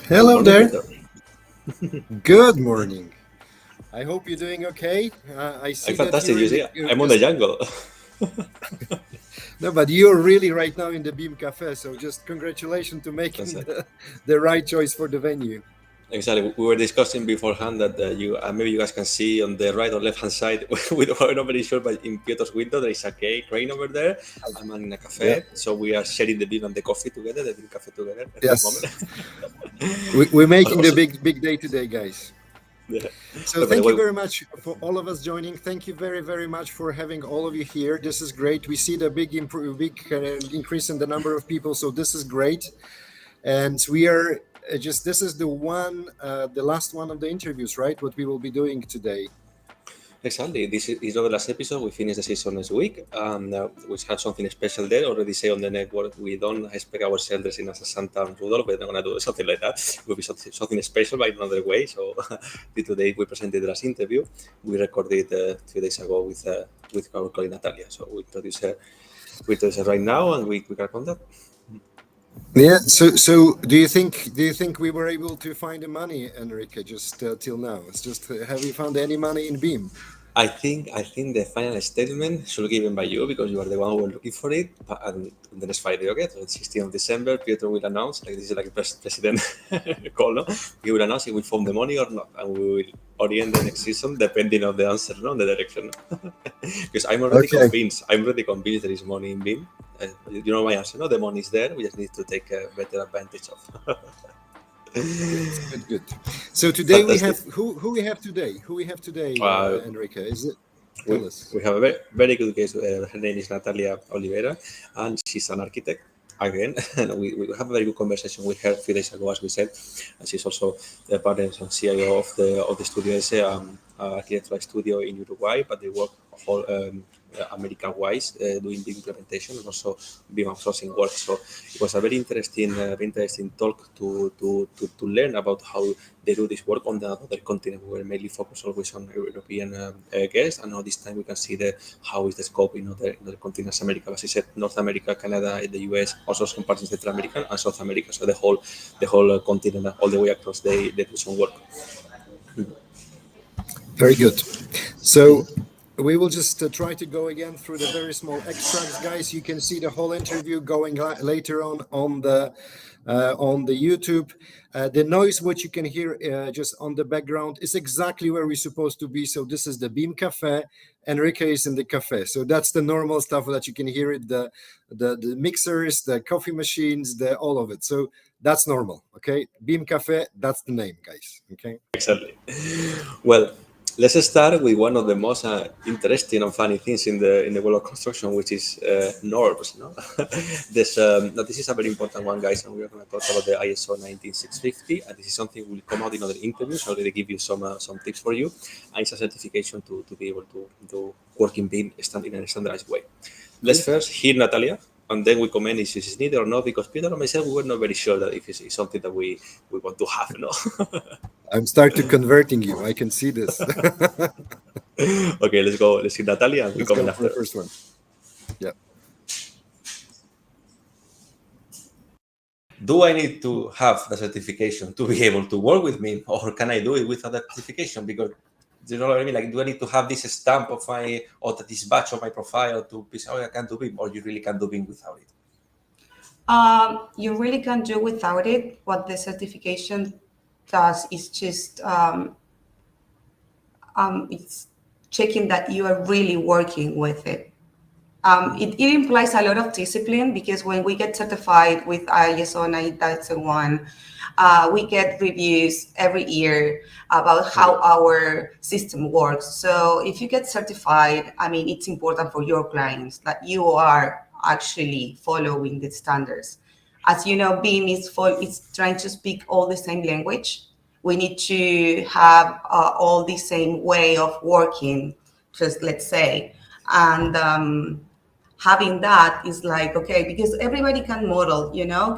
Good Hello morning, there. Peter. Good morning. I hope you're doing okay. I I'm see that fantastic. You see, you're I'm on the just jungle. no, but you're really right now in the BIM Cafe. So just congratulations to making Exactly. the right choice for the venue. Exactly. We were discussing beforehand that maybe you guys can see on the right or left hand side. We're not very sure, but in Pietro's window there is a crane over there. I'm in a Yeah. cafe, so we are sharing the bean and the coffee together, the bean cafe together at this moment. Yes. We're But making the also, big day today, guys. yeah. So But by the thank you way, very much for all of us joining. Thank you very much for having all of you here. This is great. We see the big increase in the number of people. So this is great. And we are just this is the last one of the interviews, right? What we will be doing today. exactly. This is not the last episode. We finished the season this week, and we have something special there. Already say on the network, we don't expect ourselves dressing as a Santa and Rudolph. We're not going to do something like that. It will be something special, but in another way. So today we presented the last interview. We recorded 2 days ago with our colleague Natalia. So we introduce her right now, and we can contact. Yeah. So do you think we were able to find the money, Enrique, just till now? It's just have you found any money in Beam? I think the final statement should be given by you because you are the one who are looking for it. And in the next Friday, okay, so the 16th of December, Pietro will announce, like this is like a president call, no? He will announce if we found the money or not, and we will orient the next season depending on the answer, no, the direction. Because I'm already Okay. convinced. I'm already convinced there is money in BIM. You know my answer, no? The money is there. We just need to take a better advantage of. Good. So today we Fantastic. have who we have today? Who we have today, Uh, Enrique? Is it? we, Tell us. we have a very good guest. Her name is Natalia Olivera, and she's an architect again. And we have a very good conversation with her a few days ago, as we said. And she's also the partner and CIO of the studio, is architectural studio in Uruguay, but they work whole American-wise doing big implementation and also BIM outsourcing work. So it was a very interesting talk to learn about how they do this work on the other continent. We were mainly focused always on European guests, and now this time we can see how is the scope in other continents, America, as I said, North America, Canada, the US, also some parts of Central America and South America. So the whole continent, all the way across, they do some work. Very good. So we will just try to go again through the very small extracts, guys. You can see the whole interview going later on the YouTube. The noise, what you can hear just on the background, is exactly where we're supposed to be. So this is the Beam Cafe. Enrique is in the cafe. So that's the normal stuff that you can hear it. The mixers, the coffee machines, the all of it. So that's normal. Okay, Beam Cafe. That's the name, guys. Okay. Exactly. Well, let's start with one of the most interesting and funny things in the world of construction, which is norms. No, now this is a very important one, guys, and we are going to talk about the ISO 19650. And this is something will come out in other interviews. I already give you some tips for you, and it's a certification to be able to work in BIM in a standardized way. Let's Cool. first hear Natalia, and then we comment if this is needed or not, because Peter and myself, we were not very sure that if it's something that we want to have, no? I'm start to converting you. I can see this. Okay, let's go. Let's see Natalia, and we Let's go comment for the after. first one. Yeah. Do I need to have the certification to be able to work with me, or can I do it without the certification? Because you know what I mean? Like, do I need to have this stamp of my or this badge on my profile to be say, oh, I can do BIM, or you really can do BIM without it? You really can do without it. What the certification does is just it's checking that you are really working with it. It implies a lot of discipline because when we get certified with ISO 9001, we get reviews every year about how our system works. So if you get certified, I mean, it's important for your clients that you are actually following the standards. As you know, BIM is trying to speak all the same language. We need to have all the same way of working, just let's say. And having that is like, okay, because everybody can model,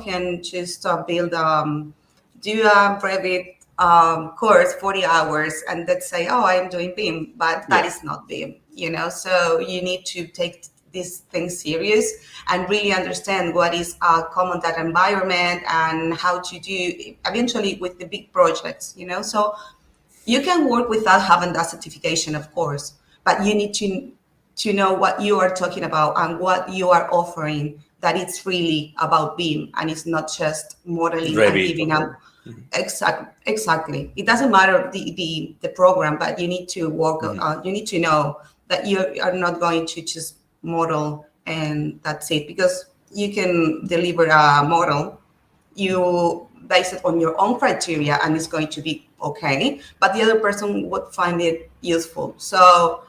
can just build, do a Revit course, 40 hours, and let's say, oh, I'm doing BIM, but that Yeah. is not BIM, so you need to take these things serious and really understand what is a common data environment and how to do eventually with the big projects, So you can work without having that certification, of course, but you need to know what you are talking about and what you are offering, that it's really about BIM and it's not just modeling and giving out. Exactly. It doesn't matter the program, but you need to work. You need to know that you are not going to just model and that's it, because you can deliver a model, you base it on your own criteria and it's going to be okay, but the other person would find it useful. So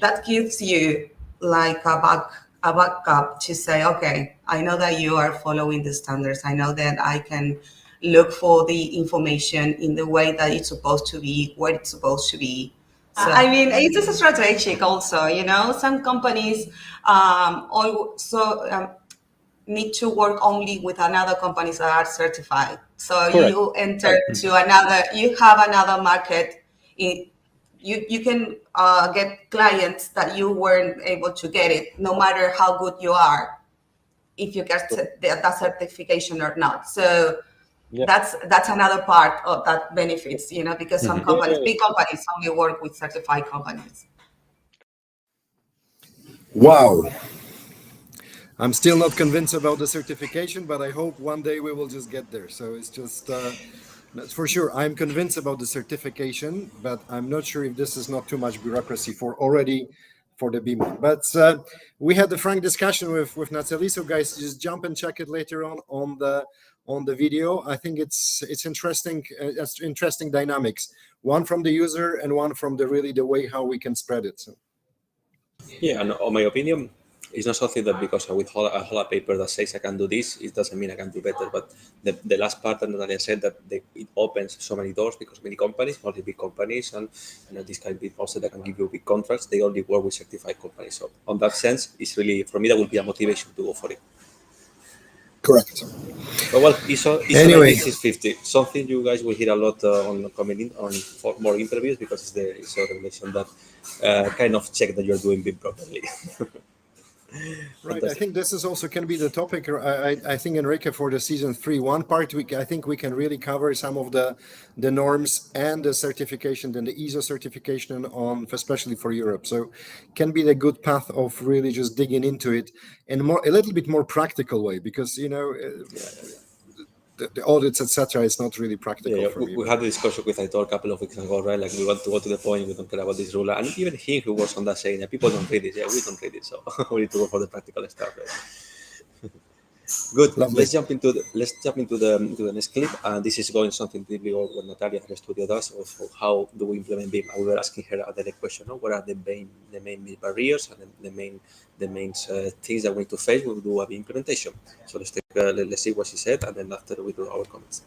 that gives you like a backup to say, okay, I know that you are following the standards. I know that I can look for the information in the way that it's supposed to be, where it's supposed to be. So, I mean, it's a strategic also, some companies also need to work only with another companies that are certified. So Correct. you enter to another, you have another market. You can get clients that you weren't able to get it, no matter how good you are, if you get that certification or not. So that's another part of that benefits, because some companies, big companies, only work with certified companies. Wow. I'm still not convinced about the certification, but I hope one day we will just get there. So it's just, for sure, I'm convinced about the certification, but I'm not sure if this is not too much bureaucracy for the BIM one. But we had the frank discussion with Natalie. So guys, just jump and check it later on the video. I think it's interesting. It's interesting dynamics. One from the user and one from the way how we can spread it. So. Yeah, and on my opinion, it's not something that because I hold a paper that says I can do this, it doesn't mean I can do better. But the last part that Natalia said, that it opens so many doors, because many companies, only big companies, and this kind of people also that can give you big contracts, they only work with certified companies. So on that sense, it's really, for me, that would be a motivation to go for it. Correct. But well, ISO Anyway. 9650, something you guys will hear a lot on coming in on for more interviews, because it's the ISO regulation that kind of check that you're doing BIM properly. Right. I think this is also can be the topic. I think, Enrique, for the season 3 one part, I think we can really cover some of the norms and the certification and the ISO certification on, especially for Europe. So can be the good path of really just digging into it in a little bit more practical way, because the audits, etc., is not really practical for me. We had a discussion with Aitor a couple of weeks ago, right? Like, we want to go to the point, we don't care about this rule. And even he who was on that saying that people don't read it. Yeah, we don't read it. So we need to go for the practical stuff, right? Good. Lovely. Let's jump into the next clip. And this is going something deeply over what Natalia, her studio, does of how do we implement BIM. And we were asking her a direct question: what are the main barriers and the main things that we need to face when we do a BIM implementation? So let's see what she said, and then after we do our comments.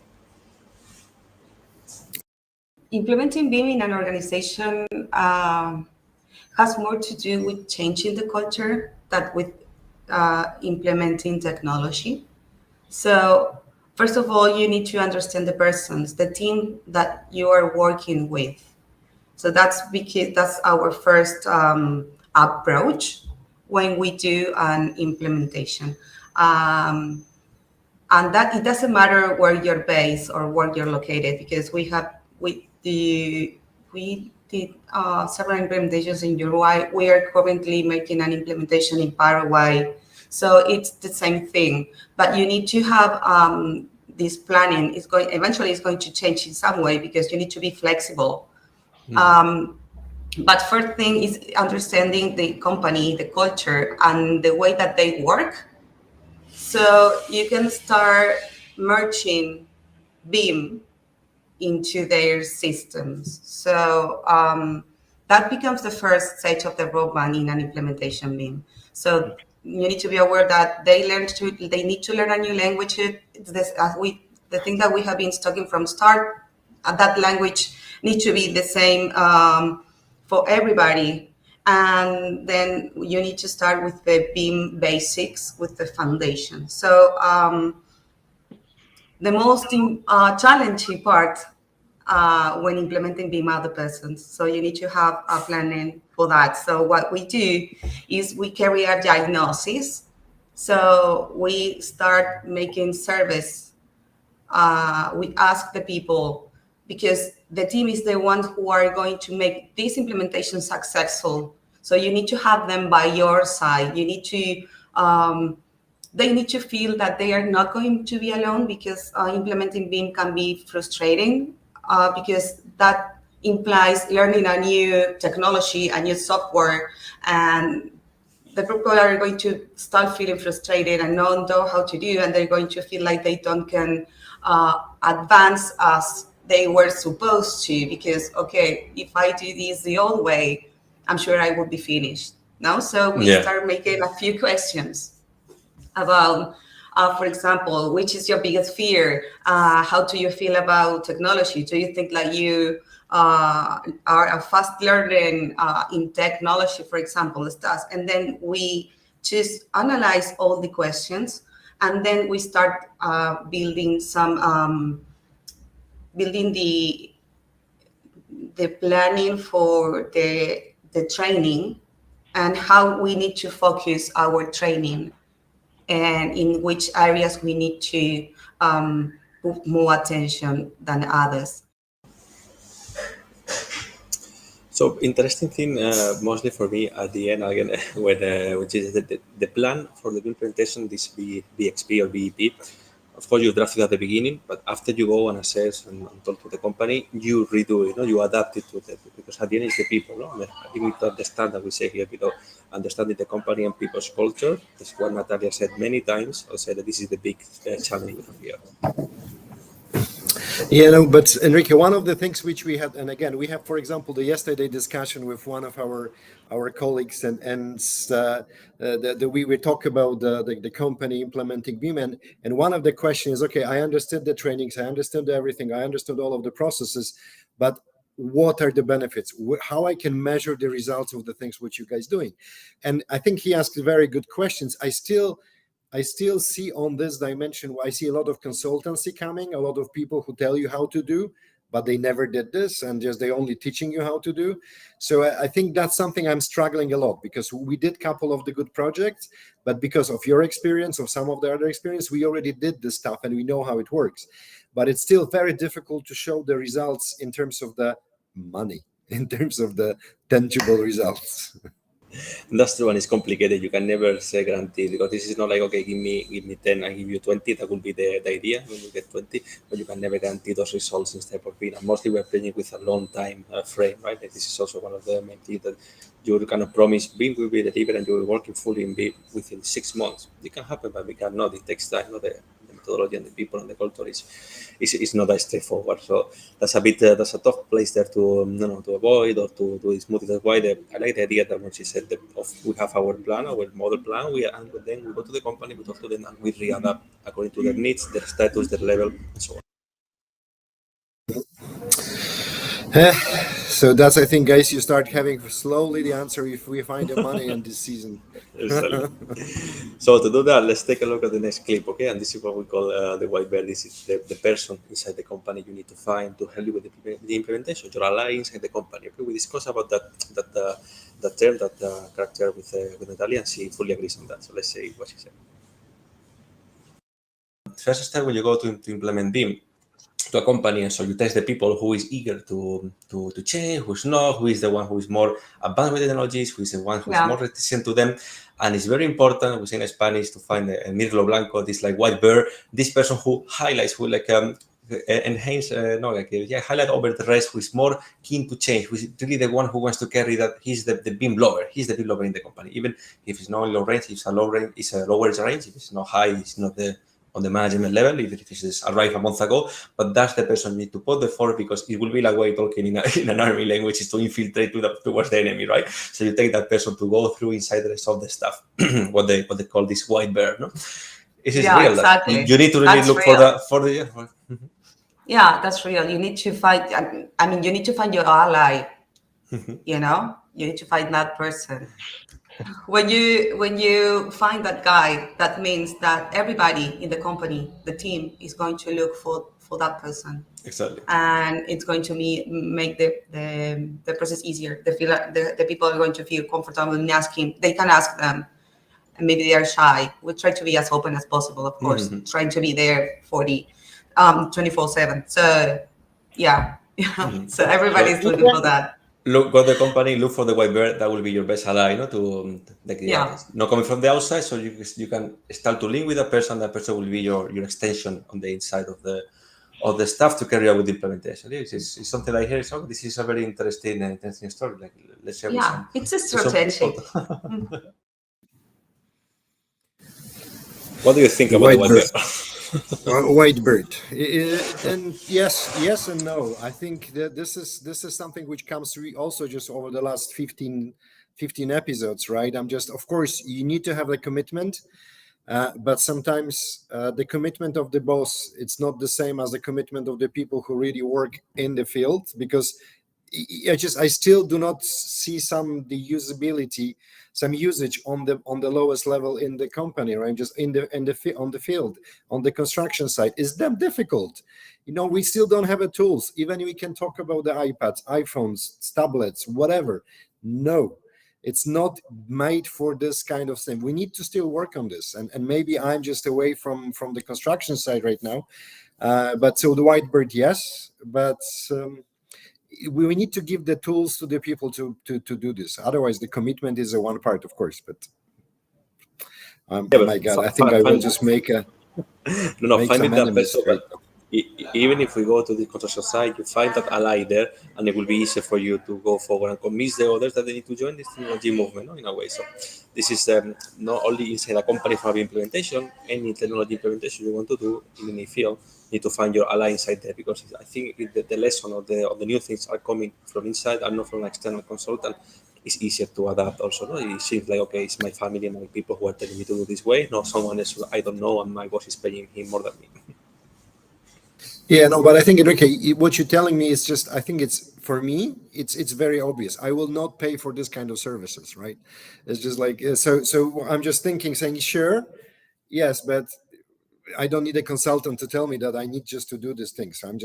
Implementing BIM in an organization has more to do with changing the culture than with implementing technology. So first of all, you need to understand the persons, the team that you are working with. So that's our first approach when we do an implementation. And that it doesn't matter where you're based or where you're located, because we did several implementations in Uruguay. We are currently making an implementation in Paraguay. So it's the same thing, but you need to have this planning. Eventually it's going to change in some way, because you need to be flexible. But first thing is understanding the company, the culture, and the way that they work. So you can start merging BIM into their systems. So that becomes the first stage of the roadmap in an implementation BIM. So you need to be aware that they need to learn a new language. The thing that we have been studying from start, that language needs to be the same for everybody. And then you need to start with the BIM basics, with the foundation. So the most challenging part when implementing BIM are the persons. So you need to have a planning, for that. So what we do is we carry a diagnosis. So we start making surveys. We ask the people, because the team is the ones who are going to make this implementation successful. So you need to have them by your side. You need to, they need to feel that they are not going to be alone, because implementing BIM can be frustrating, because that implies learning a new technology, a new software, and the people are going to start feeling frustrated and not know how to do, and they're going to feel like they don't can advance as they were supposed to, because, okay, if I do this the old way, I'm sure I will be finished. No, so we start making a few questions about, for example, which is your biggest fear? How do you feel about technology? Do you think like you are a fast learning in technology, for example, stuff? And then we just analyze all the questions, and then we start building some building the planning for the training, and how we need to focus our training, and in which areas we need to put more attention than others. So interesting thing, mostly for me at the end again, when which is the plan for the implementation, this BXP or BEP. Of course, you draft it at the beginning, but after you go and assess and talk to the company, you redo it. You adapt it to the, because at the end it's the people. No? I mean, I think we need to understand that we say here below, understanding the company and people's culture. That's what Natalia said many times. I said that this is the big challenge we have here. Yeah, no, but Enrique, one of the things which we had, and again, we have, for example, the yesterday discussion with one of our colleagues, and we talk about the company implementing BIM, and one of the questions is, okay, I understood the trainings, I understood everything, I understood all of the processes, but what are the benefits? How I can measure the results of the things which you guys doing? And I think he asked very good questions. I still see on this dimension, I see a lot of consultancy coming, a lot of people who tell you how to do, but they never did this, and just they only teaching you how to do. So I think that's something I'm struggling a lot, because we did a couple of the good projects, but because of your experience or some of the other experience, we already did this stuff and we know how it works. But it's still very difficult to show the results in terms of the money, in terms of the tangible results. That's true, and it's complicated. You can never say guaranteed, because this is not like, okay, give me 10, I give you 20. That would be the idea when you get 20, but you can never guarantee those results in step of being. And mostly we're playing with a long time frame, right? Like this is also one of the main things that you cannot promise BIM will be delivered and you're working fully in BIM within 6 months. It can happen, but we cannot. It takes time. The methodology and the people and the culture is not that straightforward. So that's a bit that's a tough place there to to avoid or to smooth it. That's why I like the idea that when she said that we have our plan, our model plan, and then we go to the company, we talk to them, and we readapt according to their needs, their status, their level, and so on. So that's, I think, guys, you start having slowly the answer if we find the money in this season. So to do that, let's take a look at the next clip, okay? And this is what we call the white bear. This is the person inside the company you need to find to help you with the implementation. You're aligned inside the company. Okay, we discussed about that term, that character with Natalia, and she fully agrees on that. So let's say what she said. First step when you go to implement BIM to a company, and so you test the people who is eager to change, who's not, who is the one who is more advanced with the technologies, who is the one who is more reticent to them. And it's very important, we say in Spanish, to find a mirlo blanco, this like white bear, this person who highlights, who like enhance, highlight over the rest, who is more keen to change, who is really the one who wants to carry that. He's the BIM lover. He's the BIM lover in the company. Even if it's not low range, it's a low range, it's a lower range. If it's not high, it's not on the management level, if it is arrived a month ago, but that's the person you need to put the forward, because it will be like way talking in an army language, is to infiltrate towards the enemy, right? So you take that person to go through inside the rest of the stuff, what they call this white bear, no? This is real. Exactly. You need to really look for the. Yeah, that's real. You need to find. I mean, you need to find your ally. You need to find that person. when you find that guy, that means that everybody in the company, the team, is going to look for that person. Exactly. And it's going to make the process easier. The people are going to feel comfortable in asking. They can ask them, and maybe they are shy. We try to be as open as possible, of course, trying to be there 24/7. So yeah, so everybody's looking for that. Look, go to the company, look for the white bear. That will be your best ally, like Yeah. not coming from the outside, so you can start to link with that person. That person will be your extension on the inside of the staff to carry out with the implementation. It's something I hear. So this is a very interesting story. Like, let's share Yeah, it's a with some people. strategic. What do you think about the white bear? White bird. And yes and no. I think that this is something which comes also just over the last 15 episodes, right? Of course, you need to have a commitment, but sometimes the commitment of the boss, it's not the same as the commitment of the people who really work in the field, because I still do not see the usability, some usage on the lowest level in the company, right? Just on the field, on the construction site, it's damn difficult. We still don't have the tools. Even we can talk about the iPads, iPhones, tablets, whatever. No, it's not made for this kind of thing. We need to still work on this, and maybe I'm just away from the construction side right now. But so the white bird, yes, but. We need to give the tools to the people to do this. Otherwise, the commitment is a one part, of course. But Yeah, my God, I think I will just make finding some that enemies person. right now. Even if we go to the construction site, you find that ally there, and it will be easier for you to go forward and convince the others that they need to join this technology movement, in a way. So this is not only inside a company for implementation, any technology implementation you want to do in any field, you need to find your ally inside there, because I think the lesson of the new things are coming from inside and not from an external consultant. It's easier to adapt also. No? It seems like, okay, it's my family and my people who are telling me to do this way, not someone else who I don't know and my boss is paying him more than me. Yeah, no, but I think, Enrique, what you're telling me is just, I think for me, it's very obvious. I will not pay for this kind of services, right? It's just like, so I'm just saying, sure, yes, but I don't need a consultant to tell me that I need just to do these things. I'm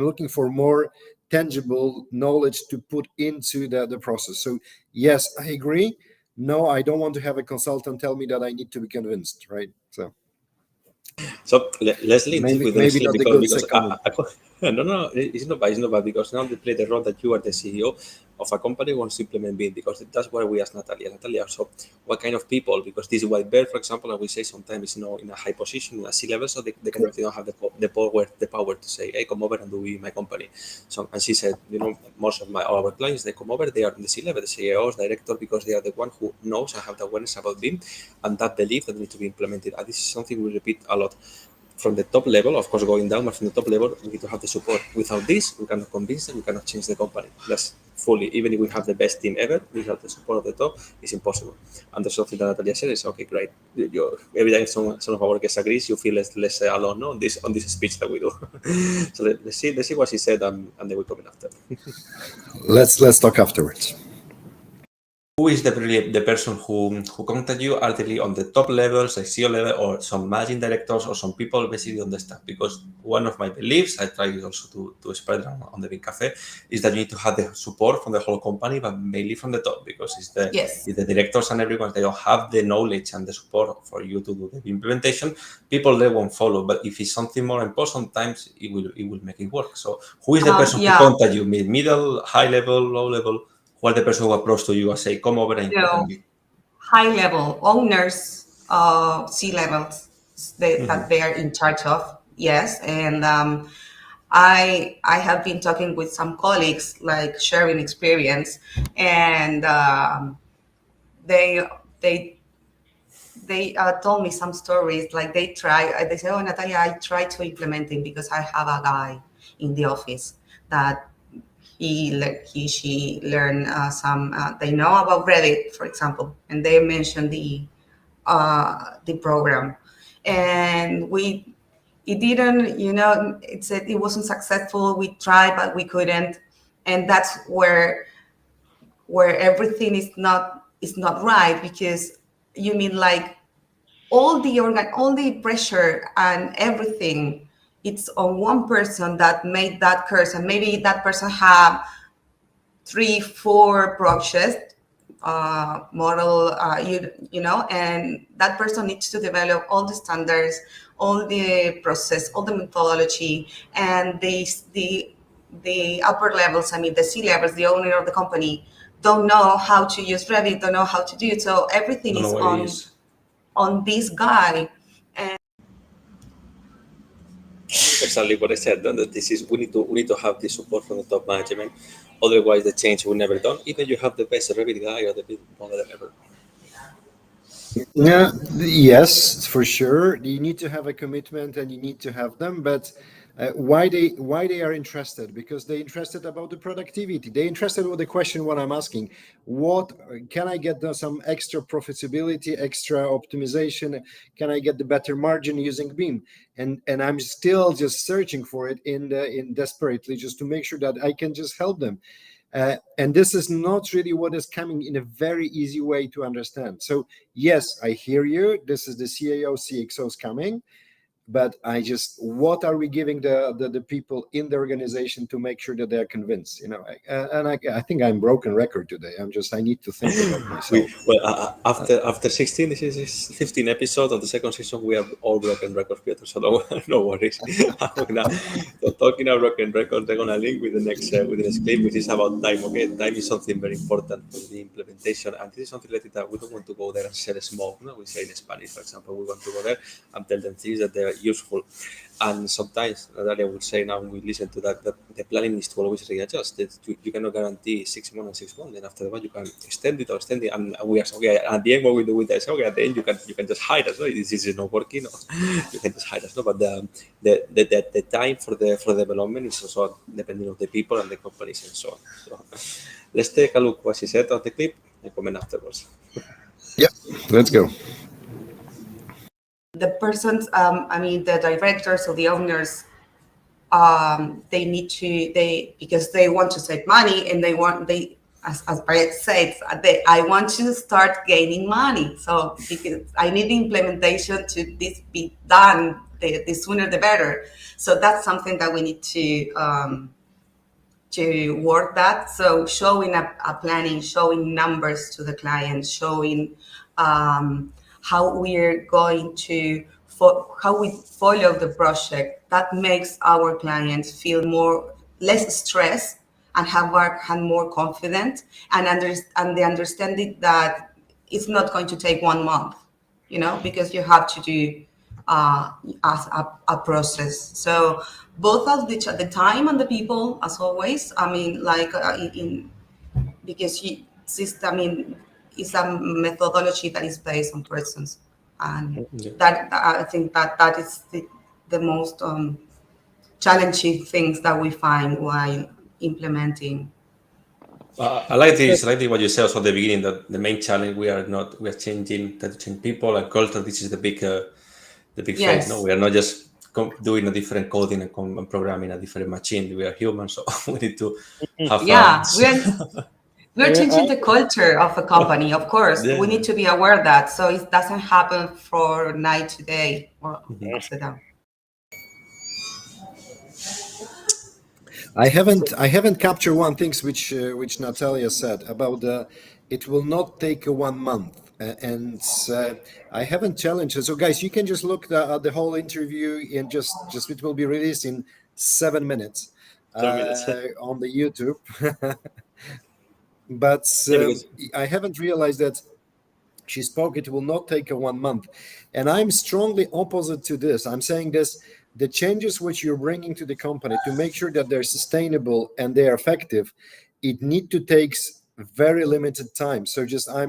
looking for more tangible knowledge to put into the process. So yes, I agree. No, I don't want to have a consultant tell me that I need to be convinced, right? So let's leave this with Maybe Leslie, not the because good second one. no, it's not bad. It's not bad, because now they play the role that you are the CEO of a company who wants to implement BIM, because that's why we ask Natalia. So what kind of people? Because this white bear, for example, I will say sometimes in a high position, in a C level, so they don't have the power to say, hey, come over and do in my company. So, and she said, most of our clients, they come over, they are in the C level, the CEOs, director, because they are the one who knows and have the awareness about BIM and that belief that needs to be implemented. And this is something we repeat a lot. From the top level, of course, going down, but from the top level, we need to have the support. Without this, we cannot convince them, we cannot change the company. That's fully, even if we have the best team ever, without the support of the top, it's impossible. And there's something that Natalia said is, okay, great. Every time some of our guests agrees, you feel less alone, no, on this speech that we do. So let's see what she said, and then we come in after. Let's talk afterwards. Who is the person who contact you? Are they on the top levels, like CEO level, or some managing directors, or some people basically on the staff? Because one of my beliefs, I try also to spread on the BIM Cafe, is that you need to have the support from the whole company, but mainly from the top, because it's the directors and everyone, they don't have the knowledge and the support for you to do the implementation. People, they won't follow, but if it's something more important, sometimes it will make it work. So who is the person who contact you? Middle, high level, low level? Who are the person who approach to you and say, come over and implement? High level owners, C levels that they are in charge of. Yes, and I have been talking with some colleagues, like sharing experience, and they told me some stories. Like they say, oh, Natalia, I tried to implement it because I have a guy in the office that she learned some. They know about Reddit, for example, and they mentioned the program, and it didn't. It said it wasn't successful. We tried, but we couldn't, and that's where everything is not is not right, because you mean like all the pressure and everything, it's on one person that made that curse, and maybe that person have 3-4 projects, model, you know, and that person needs to develop all the standards, all the process, all the methodology, and the upper levels, I mean the C levels, the owner of the company, don't know how to use Revit, don't know how to do it. So everything Don't know is what it is. on this guy. And Exactly what I said. That this is we need to have this support from the top management. Otherwise, the change will never done. Even you have the best Revit guy or the best model ever. Yeah, yes, for sure. You need to have a commitment and you need to have them. But why they are interested? Because they're interested about the productivity. They're interested with the question what I'm asking. What can I get some extra profitability, extra optimization? Can I get the better margin using BIM? And I'm still just searching for it in desperately just to make sure that I can just help them. And this is not really what is coming in a very easy way to understand. So yes, I hear you. This is the CAO, CXOs coming, but what are we giving the people in the organization to make sure that they're convinced? I think I'm broken record today. I need to think about myself. After 16, this is 15 episodes of the second season. We have all broken records, Peter. So no worries. Talking about broken records, they're gonna link with the next clip, which is about time. Okay, time is something very important for the implementation, and this is something related that we don't want to go there and sell smoke. We say in Spanish, for example, we want to go there and tell them things that they're useful. And sometimes, Natalia would say, now we listen to that the planning is to always readjust. That you cannot guarantee 6 months and 6 months. Then after that, you can extend it or extend it. And we are okay. At the end, what we do with that is okay. At the end, you can just hide us. No? This is not working. No? You can just hide us. No? But the time for the development is also depending on the people and the companies and so on. So let's take a look what she said on the clip and comment afterwards. Yeah, let's go. the persons, I mean, the directors or the owners, they need to, because they want to save money, and as Brett said, I want to start gaining money. So because I need the implementation to this be done, the sooner the better. So that's something that we need to work that. So showing a planning, showing numbers to the client, showing how we're going to, how we follow the project, that makes our clients feel less stressed and have more confident, and the understanding that it's not going to take 1 month, because you have to do as a process. So both of the time and the people, as always. I mean, like because I mean, it's a methodology that is based on persons, and that I think that is the most challenging things that we find while implementing. I like this. I like what you said also at the beginning, that the main challenge we are changing people and culture. This is the big phase. No, Yes. we are not just doing a different coding and programming a different machine. We are humans, so we need to have Yeah, we're changing the culture of a company. Of course, we need to be aware of that, so it doesn't happen for night to day or upside down. I haven't captured one thing which Natalia said about it will not take 1 month, and I haven't challenged her. So guys, you can just look the whole interview, and just it will be released in 7 minutes, 7 minutes. on the YouTube. But I haven't realized that she spoke it will not take 1 month, and I'm strongly opposite to this. I'm saying this: the changes which you're bringing to the company to make sure that they're sustainable and they're effective, it need to take very limited time. So just I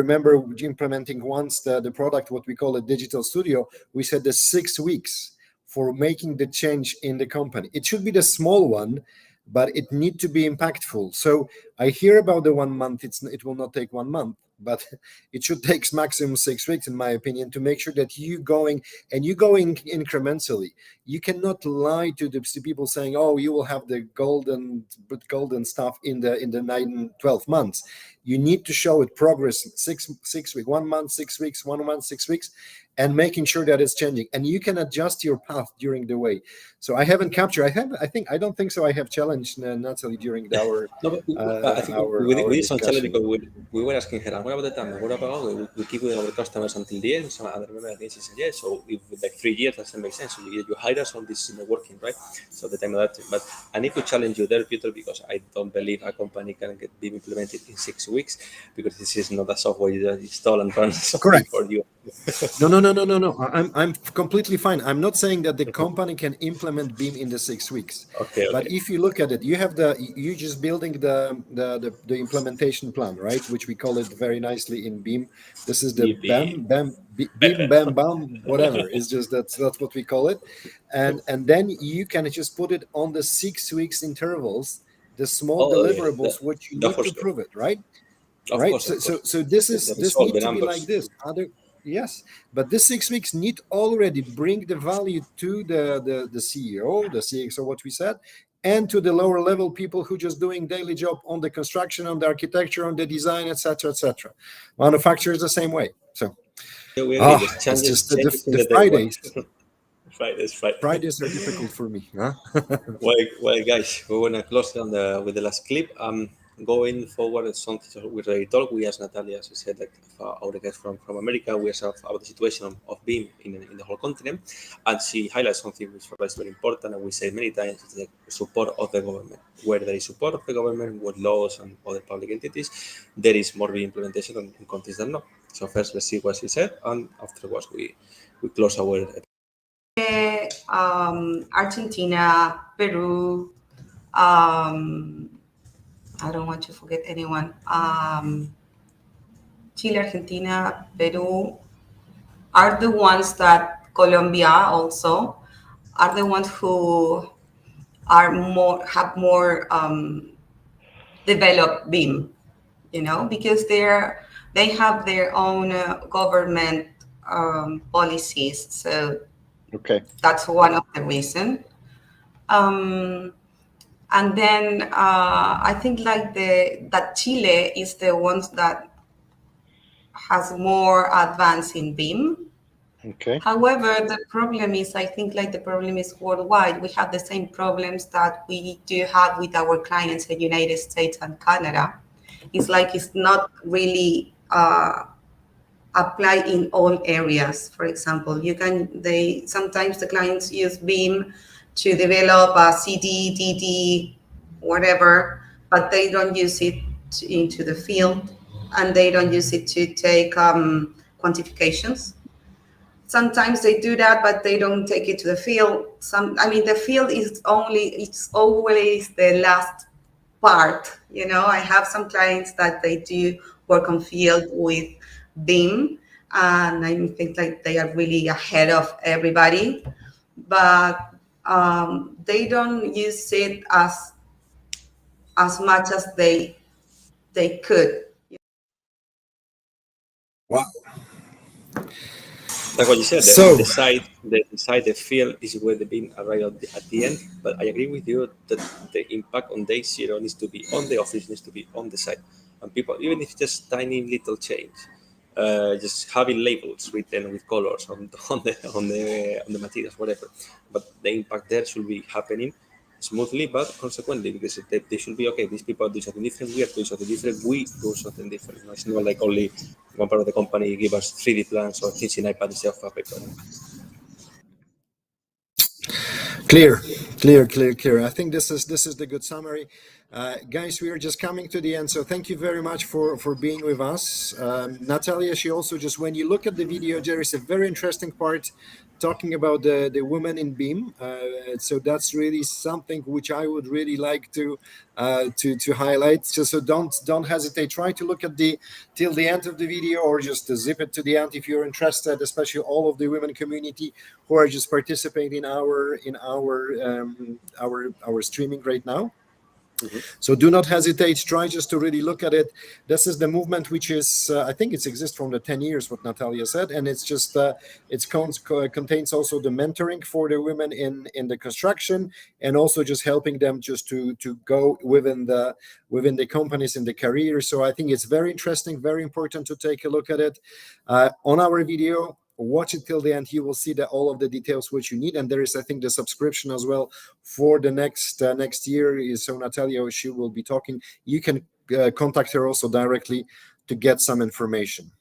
remember implementing once the product, what we call a digital studio. We said the 6 weeks for making the change in the company. It should be the small one, but it need to be impactful. So I hear about the 1 month. It will not take 1 month. but it should take maximum 6 weeks, in my opinion, to make sure that you going incrementally. You cannot lie to the people saying, "Oh, you will have the golden stuff in the 9-12 months." You need to show it progress 6 weeks, 1 month, 6 weeks, 1 month, 6 weeks, and making sure that it's changing. And you can adjust your path during the way. So I haven't captured. I don't think so. I have challenged Natalie during our No, but I think we did some challenge discussion. because we were asking her, what about the time? What about we keep with our customers until the end? So I remember she said yes. So if like 3 years doesn't make sense, so you hire us on this working, right? So the time of that. But I need to challenge you there, Peter, because I don't believe a company can be implemented in 6 weeks, because this is not a software you just install and run something Correct. for you. No. I'm completely fine. I'm not saying that the company can implement BIM in the 6 weeks. Okay. But if you look at it, you just building the implementation plan, right? Which we call it very nicely in BIM. This is the BB. BIM bam bam whatever. It's just that's what we call it, and then you can just put it on the 6 weeks intervals, the small Oh, yeah, deliverables, what you that need for to sure. prove it, right? Of Right. course, of course. So this The need result, the to be like numbers. this. Yes, but this 6 weeks need already bring the value to the CEO, the CXO, what we said, and to the lower level people who just doing daily job on the construction, on the architecture, on the design, etc., etc. Manufacturers the same way. So Yeah, we agree. There's it's just changes in the the day one. Fridays. Fridays. Fridays are difficult for me. Huh? Well, guys, we want to close on with the last clip. Going forward, it's something we already talked. We asked Natalia, as we said, like our guys from America, we asked about the situation of BIM in the whole continent, and she highlights something which for us is very important, and we say many times, it's the support of the government. Where there is support of the government, with laws and other public entities, there is more BIM implementation in countries than not. So first, let's see what she said, and afterwards we close our. Argentina, Peru, um, I don't want to forget anyone. Chile, Argentina, Peru are the ones that Colombia also are the ones who have more developed BIM, because they have their own government policies. So Okay. that's one of the reasons. And then I think like that Chile is the ones that has more advance in BIM. Okay. However, the problem is, I think like the problem is worldwide. We have the same problems that we do have with our clients in the United States and Canada. It's like it's not really apply in all areas. For example, sometimes the clients use BIM to develop a CD, DD, whatever, but they don't use it into the field, and they don't use it to take quantifications. Sometimes they do that, but they don't take it to the field. The field it's always the last part. I have some clients that they do work on field with BIM, and I think like they are really ahead of everybody, but they don't use it as much as they could. Wow. Like what you said, So the field is where the beam arrive at the end. But I agree with you that the impact on day zero needs to be on the office, needs to be on the site, and people, even if just tiny little change, just having labels written with colors on the materials, whatever. But the impact there should be happening smoothly, but consequently, because they should be okay. These people do something different. We are doing something different. We do something different. It's not like only one part of the company give us 3D plans or things in iPad instead of paper. clear. I think this is the good summary. Guys, we are just coming to the end, so thank you very much for being with us. Natalia, she also just, when you look at the video, there is a very interesting part talking about the woman in BIM. So that's really something which I would really like to highlight. So don't hesitate. Try to look at till the end of the video, or just zip it to the end if you're interested. Especially all of the women community who are just participating in our streaming right now. So do not hesitate. Try just to really look at it. This is the movement which is, I think it exists from the 10 years, what Natalia said. And it's just, contains also the mentoring for the women in the construction, and also just helping them just to go within the companies in the career. So I think it's very interesting, very important to take a look at it. On our video, watch it till the end. You will see that all of the details which you need, and there is, I think, the subscription as well for the next year. So Natalia, she will be talking. You can contact her also directly to get some information.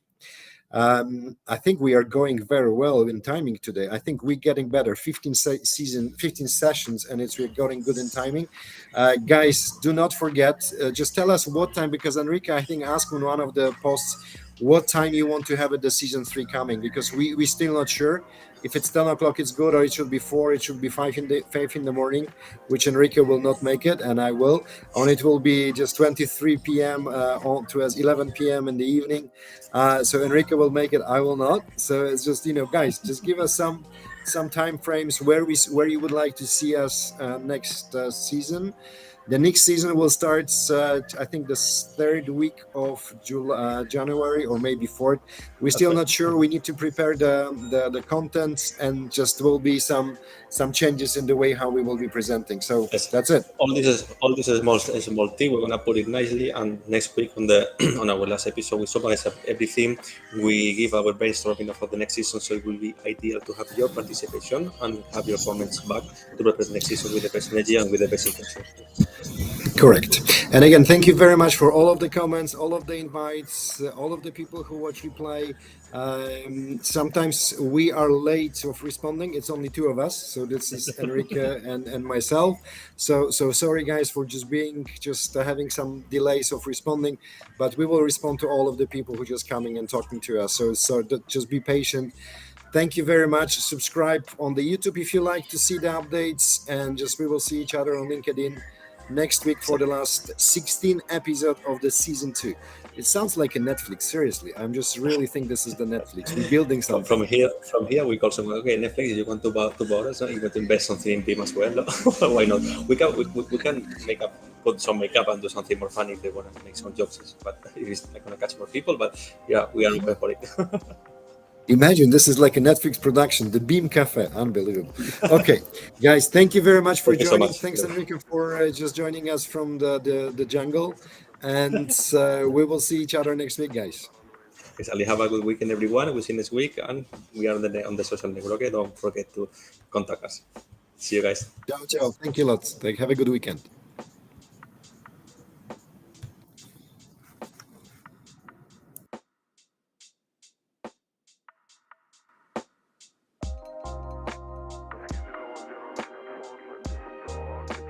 I think we are going very well in timing today. I think we're getting better. 15 sessions, and we're going good in timing. Guys, do not forget, just tell us what time, because Enrique, I think, asked on one of the posts what time you want to have it, the season 3 coming, because we're still not sure. If it's 10 o'clock, it's good, or it should be 4, it should be 5 in the morning, which Enrique will not make it, and I will. And it will be just 23 p.m. On to as 11 p.m. in the evening. So Enrique will make it, I will not. So it's just, guys, just give us some time frames where you would like to see us next season. The next season will start, I think, the 3rd week of January, or maybe 4th. We're still not sure. We need to prepare the content, and just will be some changes in the way how we will be presenting. So that's it. All this is small thing. We're gonna put it nicely, and next week on our last episode, we summarize everything. We give our brainstorming for the next season, so it will be ideal to have your participation and have your comments back to represent next season with the best energy and with the best intention. Correct. And again, thank you very much for all of the comments, all of the invites, all of the people who watch replay. Sometimes we are late of responding. It's only 2 of us. So this is Enrique and myself. So sorry, guys, for just having some delays of responding, but we will respond to all of the people who just coming and talking to us. So just be patient. Thank you very much. Subscribe on the YouTube if you like to see the updates, and just we will see each other on LinkedIn next week for the last 16 episode of the season 2. It sounds like a Netflix. Seriously, I'm just really think this is the Netflix. We're building something. From here, we call someone. Okay, Netflix. You want to buy us? You want to invest something in BIM as well? Why not? We can put some makeup and do something more funny if they want to make some jokes. But it's not going to catch more people. But yeah, we are open for it. Imagine this is like a Netflix production, the BIM Cafe. Unbelievable. Okay, guys, thank you very much for joining. So much. Thanks, Enrique, for just joining us from the jungle. And we will see each other next week, guys. Exactly. Have a good weekend, everyone. We'll see you next week. And we are on the social network. Okay, don't forget to contact us. See you guys. Ciao, ciao. Thank you lots. Have a good weekend.